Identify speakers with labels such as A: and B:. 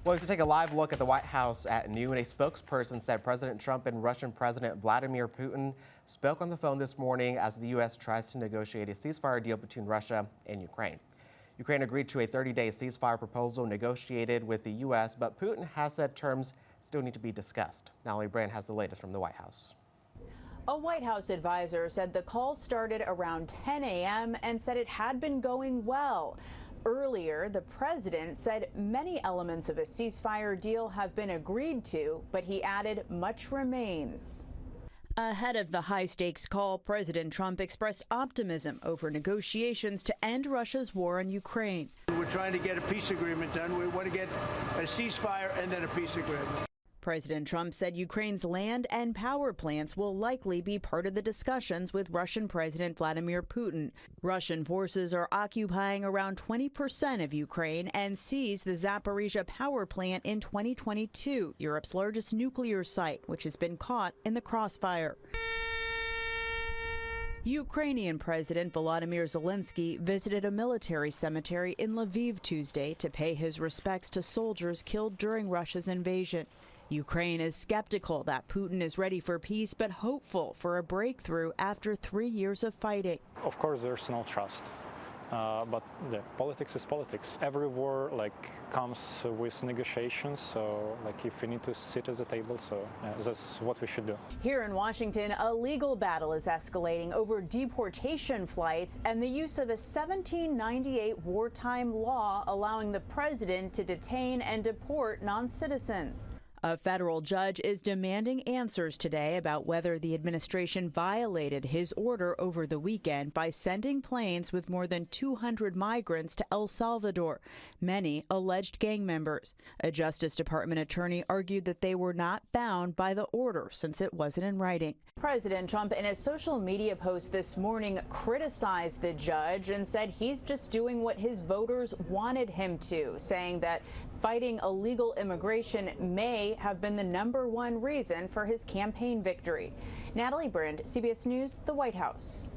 A: Well, to take a live look at the White House at noon, a spokesperson said President Trump and Russian President Vladimir Putin spoke on the phone this morning as the U.S. tries to negotiate a ceasefire deal between Russia and Ukraine. Ukraine agreed to a 30-day ceasefire proposal negotiated with the U.S., but Putin has said terms still need to be discussed. Natalie Brand has the latest from the White House.
B: A White House advisor said the call started around 10 a.m. and said it had been going well. Earlier, the president said many elements of a ceasefire deal have been agreed to, but he added much remains.
C: Ahead of the high-stakes call, President Trump expressed optimism over negotiations to end Russia's war on Ukraine.
D: We're trying to get a peace agreement done. We want to get a ceasefire and then a peace agreement.
C: President Trump said Ukraine's land and power plants will likely be part of the discussions with Russian President Vladimir Putin. Russian forces are occupying around 20% of Ukraine and seized the Zaporizhzhia power plant in 2022, Europe's largest nuclear site, which has been caught in the crossfire. Ukrainian President Volodymyr Zelensky visited a military cemetery in Lviv Tuesday to pay his respects to soldiers killed during Russia's invasion. Ukraine is skeptical that Putin is ready for peace, but hopeful for a breakthrough after 3 years of fighting.
E: Of course, there's no trust, but politics is politics. Every war comes with negotiations, so if we need to sit at the table, so that's what we should do.
B: Here in Washington, a legal battle is escalating over deportation flights and the use of a 1798 wartime law allowing the president to detain and deport non-citizens.
C: A federal judge is demanding answers today about whether the administration violated his order over the weekend by sending planes with more than 200 migrants to El Salvador, many alleged gang members. A Justice Department attorney argued that they were not bound by the order since it wasn't in writing.
B: President Trump, in a social media post this morning, criticized the judge and said he's just doing what his voters wanted him to, saying that fighting illegal immigration may have been the #1 reason for his campaign victory. Natalie Brand, CBS News, the White House.